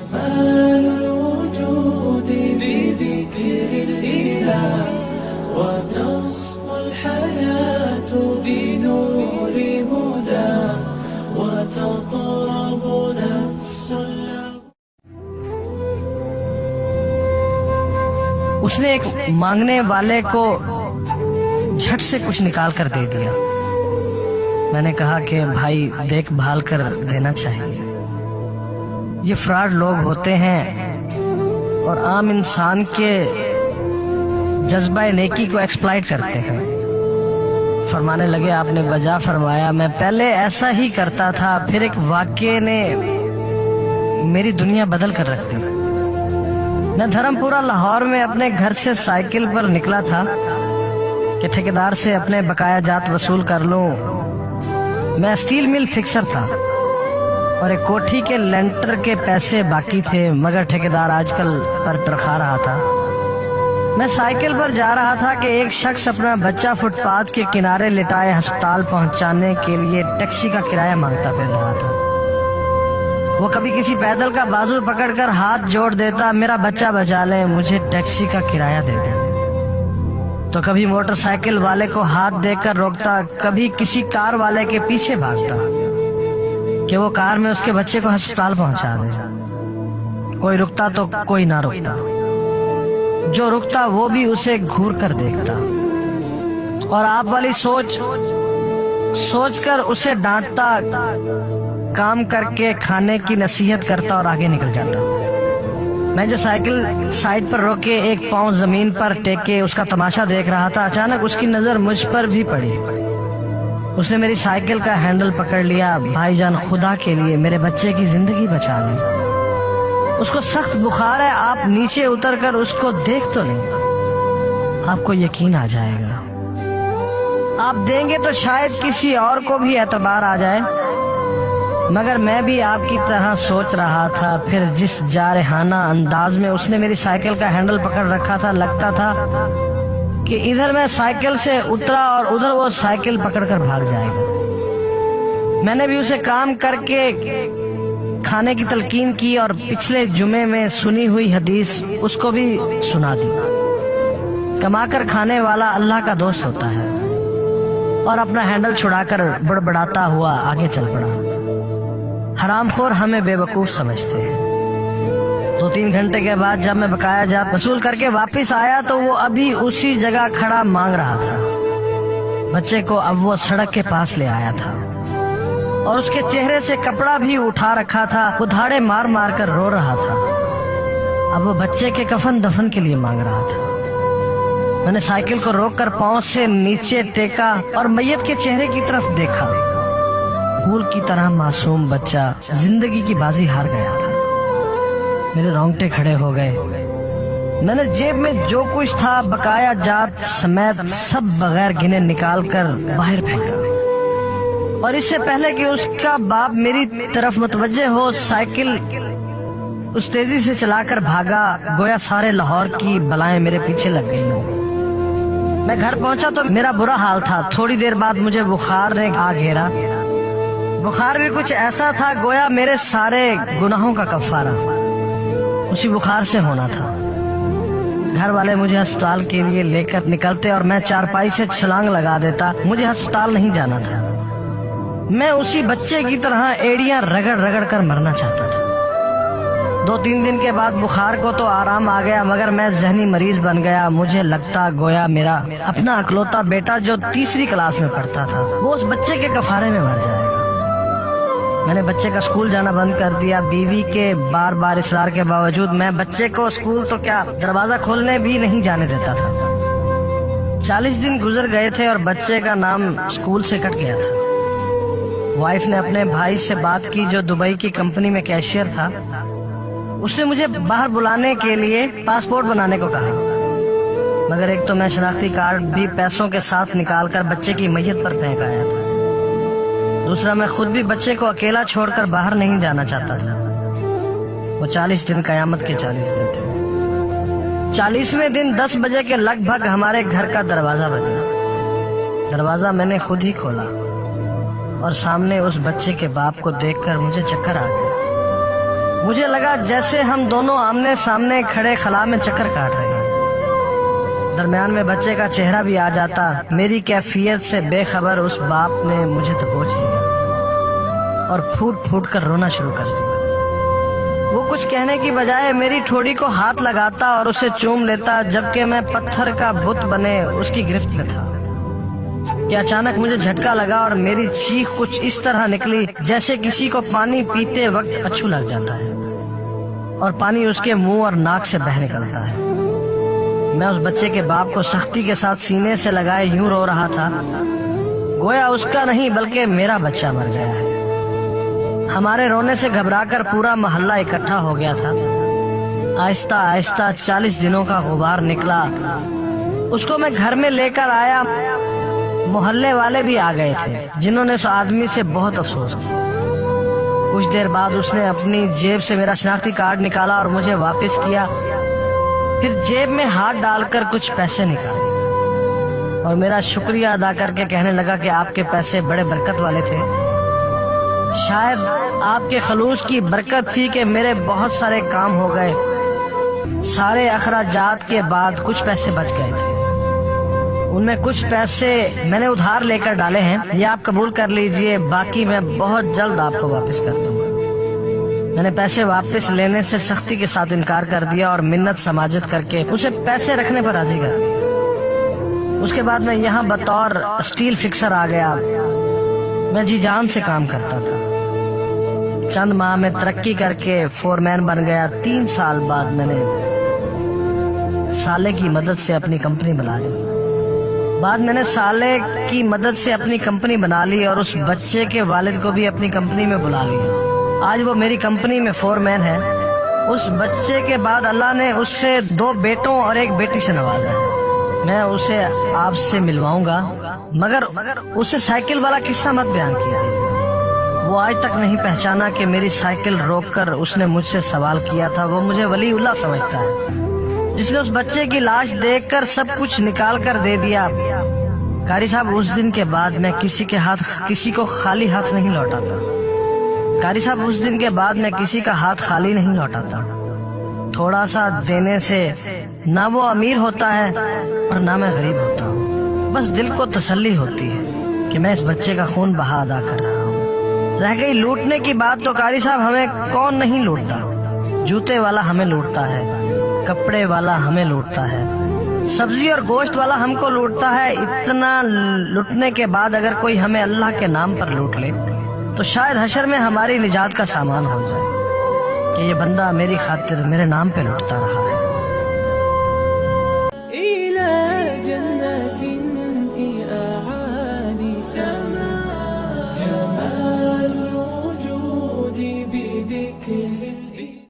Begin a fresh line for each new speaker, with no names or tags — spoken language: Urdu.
كمال الوجود بذكر الإله وتصفو الحياة بنور هدى وتطرب نفس له.
اس نے ایک مانگنے والے کو جھٹ سے کچھ نکال کر دے دیا. میں نے کہا کہ بھائی دیکھ بھال کر دینا چاہیے. یہ فراڈ لوگ ہوتے ہیں اور عام انسان کے جذبہ نیکی کو ایکسپلائٹ کرتے ہیں. فرمانے لگے آپ نے بجا فرمایا. میں پہلے ایسا ہی کرتا تھا، پھر ایک واقعے نے میری دنیا بدل کر رکھ دی. میں دھرم پورہ لاہور میں اپنے گھر سے سائیکل پر نکلا تھا کہ ٹھیکیدار سے اپنے بقایا جات وصول کر لوں. میں اسٹیل مل فکسر تھا اور ایک کوٹھی کے لینٹر کے پیسے باقی تھے، مگر ٹھیکیدار آج کل پر ٹرخا رہا تھا. میں سائیکل پر جا رہا تھا کہ ایک شخص اپنا بچہ فٹ پاتھ کے کنارے لٹائے ہسپتال پہنچانے کے لیے ٹیکسی کا کرایہ مانگتا پھر رہا تھا. وہ کبھی کسی پیدل کا بازو پکڑ کر ہاتھ جوڑ دیتا، میرا بچہ بچا لے، مجھے ٹیکسی کا کرایہ دے دے. تو کبھی موٹر سائیکل والے کو ہاتھ دے کر روکتا، کبھی کسی کار والے کے پیچھے بھاگتا کہ وہ کار میں اس کے بچے کو ہسپتال پہنچا دے. کوئی رکتا تو کوئی نہ رکتا، جو رکتا وہ بھی اسے گھور کر دیکھتا اور آپ والی سوچ کر اسے ڈانٹتا، کام کر کے کھانے کی نصیحت کرتا اور آگے نکل جاتا. میں جو سائیکل سائیڈ پر روکے ایک پاؤں زمین پر ٹیکے اس کا تماشا دیکھ رہا تھا، اچانک اس کی نظر مجھ پر بھی پڑی. اس نے میری سائیکل کا ہینڈل پکڑ لیا. بھائی جان خدا کے لیے میرے بچے کی زندگی بچا لیں، اس کو سخت بخار ہے، آپ نیچے اتر کر اس کو دیکھ تو لیں، آپ کو یقین آ جائے گا. آپ دیں گے تو شاید کسی اور کو بھی اعتبار آ جائے. مگر میں بھی آپ کی طرح سوچ رہا تھا. پھر جس جارحانہ انداز میں اس نے میری سائیکل کا ہینڈل پکڑ رکھا تھا، لگتا تھا کہ ادھر میں سائیکل سے اترا اور ادھر وہ سائیکل پکڑ کر بھاگ جائے گا. میں نے بھی اسے کام کر کے کھانے کی تلقین کی اور پچھلے جمعے میں سنی ہوئی حدیث اس کو بھی سنا دی. کما کر کھانے والا اللہ کا دوست ہوتا ہے. اور اپنا ہینڈل چھڑا کر بڑبڑاتا ہوا آگے چل پڑا. حرام خور ہمیں بے وقوف سمجھتے ہیں. 2-3 گھنٹے کے بعد جب میں بقایا جات وصول کر کے واپس آیا تو وہ ابھی اسی جگہ کھڑا مانگ رہا تھا. بچے کو اب وہ سڑک کے پاس لے آیا تھا اور اس کے چہرے سے کپڑا بھی اٹھا رکھا تھا. وہ دھاڑے مار مار کر رو رہا تھا. اب وہ بچے کے کفن دفن کے لیے مانگ رہا تھا. میں نے سائیکل کو روک کر پاؤں سے نیچے ٹیکا اور میت کے چہرے کی طرف دیکھا. پھول کی طرح معصوم بچہ زندگی کی بازی ہار گیا تھا. میرے رونگٹے کھڑے ہو گئے. میں نے جیب میں جو کچھ تھا بقایا جات سمیت سب بغیر گنے نکال کر باہر پھینکا اور اس سے پہلے کہ اس کا باپ میری طرف متوجہ ہو سائیکل اس تیزی سے چلا کر بھاگا گویا سارے لاہور کی بلائیں میرے پیچھے لگ گئی ہوں. میں گھر پہنچا تو میرا برا حال تھا. تھوڑی دیر بعد مجھے بخار نے آ گھیرا. بخار بھی کچھ ایسا تھا گویا میرے سارے گناہوں کا کفارہ اسی بخار سے ہونا تھا. گھر والے مجھے ہسپتال کے لیے لے کر نکلتے اور میں چارپائی سے چھلانگ لگا دیتا. مجھے ہسپتال نہیں جانا تھا. میں اسی بچے کی طرح ایڑیاں رگڑ رگڑ کر مرنا چاہتا تھا. 2-3 دن کے بعد بخار کو تو آرام آ گیا مگر میں ذہنی مریض بن گیا. مجھے لگتا گویا میرا اپنا اکلوتا بیٹا جو 3ری کلاس میں پڑھتا تھا وہ اس بچے کے کفارے میں مر جائے گا. میں نے بچے کا اسکول جانا بند کر دیا. بیوی کے بار بار اصرار کے باوجود میں بچے کو اسکول تو کیا دروازہ کھولنے بھی نہیں جانے دیتا تھا. 40 دن گزر گئے تھے اور بچے کا نام اسکول سے کٹ گیا تھا. وائف نے اپنے بھائی سے بات کی جو دبئی کی کمپنی میں کیشیئر تھا. اس نے مجھے باہر بلانے کے لیے پاسپورٹ بنانے کو کہا مگر ایک تو میں شناختی کارڈ بھی پیسوں کے ساتھ نکال کر بچے کی میت پر پھینک آیا تھا. دوسرا میں خود بھی بچے کو اکیلا چھوڑ کر باہر نہیں جانا چاہتا تھا. وہ 40 دن قیامت کے 40 دن تھے. 40ویں دن 10 بجے کے لگ بھگ ہمارے گھر کا دروازہ بجا. دروازہ میں نے خود ہی کھولا اور سامنے اس بچے کے باپ کو دیکھ کر مجھے چکر آ گیا. مجھے لگا جیسے ہم دونوں آمنے سامنے کھڑے خلا میں چکر کاٹ رہے ہیں۔ درمیان میں بچے کا چہرہ بھی آ جاتا۔ میری کیفیت سے بے خبر اس باپ نے مجھے دبوچ لیا اور پھوٹ پھوٹ کر رونا شروع کر دیا۔ وہ کچھ کہنے کی بجائے میری ٹھوڑی کو ہاتھ لگاتا اور اسے چوم لیتا، جبکہ میں پتھر کا بت بنے اس کی گرفت میں تھا کہ اچانک مجھے جھٹکا لگا اور میری چیخ کچھ اس طرح نکلی جیسے کسی کو پانی پیتے وقت اچھو لگ جاتا ہے اور پانی اس کے منہ اور ناک سے بہہ نکلتا ہے۔ میں اس بچے کے باپ کو سختی کے ساتھ سینے سے لگائے یوں رو رہا تھا گویا اس کا نہیں بلکہ میرا بچہ مر گیا ہے۔ ہمارے رونے سے گھبرا کر پورا محلہ اکٹھا ہو گیا تھا۔ آہستہ آہستہ 40 دنوں کا غبار نکلا۔ اس کو میں گھر میں لے کر آیا۔ محلے والے بھی آ گئے تھے جنہوں نے اس آدمی سے بہت افسوس کیا۔ کچھ دیر بعد اس نے اپنی جیب سے میرا شناختی کارڈ نکالا اور مجھے واپس کیا، پھر جیب میں ہاتھ ڈال کر کچھ پیسے نکالے اور میرا شکریہ ادا کر کے کہنے لگا کہ آپ کے پیسے بڑے برکت والے تھے۔ شاید آپ کے خلوص کی برکت تھی کہ میرے بہت سارے کام ہو گئے۔ سارے اخراجات کے بعد کچھ پیسے بچ گئے تھے، ان میں کچھ پیسے میں نے ادھار لے کر ڈالے ہیں، یہ آپ قبول کر لیجئے، باقی میں بہت جلد آپ کو واپس کر دوں گا۔ میں نے پیسے واپس لینے سے سختی کے ساتھ انکار کر دیا اور منت سماجت کر کے اسے پیسے رکھنے پر راضی کر دیا۔ اس کے بعد میں یہاں بطور اسٹیل فکسر آ گیا۔ میں جی جان سے کام کرتا تھا۔ چند ماہ میں ترقی کر کے فورمین بن گیا۔ 3 سال بعد میں نے سالے کی مدد سے اپنی کمپنی بنا لی اور اس بچے کے والد کو بھی اپنی کمپنی میں بلا لیا۔ آج وہ میری کمپنی میں فورمین ہے۔ اس بچے کے بعد اللہ نے اس سے 2 بیٹوں اور 1 بیٹی سے نوازا ہے۔ میں اسے آپ سے ملواؤں گا، مگر اسے سائیکل والا قصہ مت بیان کیجیے۔ وہ آج تک نہیں پہچانا کہ میری سائیکل روک کر اس نے مجھ سے سوال کیا تھا۔ وہ مجھے ولی اللہ سمجھتا ہے جس نے اس بچے کی لاش دیکھ کر سب کچھ نکال کر دے دیا۔ قاری صاحب، اس دن کے بعد میں کسی کو خالی ہاتھ نہیں لوٹاتا۔ قاری صاحب، اس دن کے بعد میں کسی کا ہاتھ خالی نہیں لوٹاتا۔ تھوڑا سا دینے سے نہ وہ امیر ہوتا ہے اور نہ میں غریب ہوتا ہوں۔ بس دل کو تسلی ہوتی ہے کہ میں اس بچے کا خون بہا ادا کر رہا ہوں۔ رہ گئی لوٹنے کی بات تو قاری صاحب، ہمیں کون نہیں لوٹتا؟ جوتے والا ہمیں لوٹتا ہے، کپڑے والا ہمیں لوٹتا ہے، سبزی اور گوشت والا ہم کو لوٹتا ہے۔ اتنا لوٹنے کے بعد اگر کوئی ہمیں اللہ کے نام پر لوٹ لے تو شاید حشر میں ہماری نجات کا سامان ہو جائے کہ یہ بندہ میری خاطر میرے نام پہ لوٹتا رہا ہے۔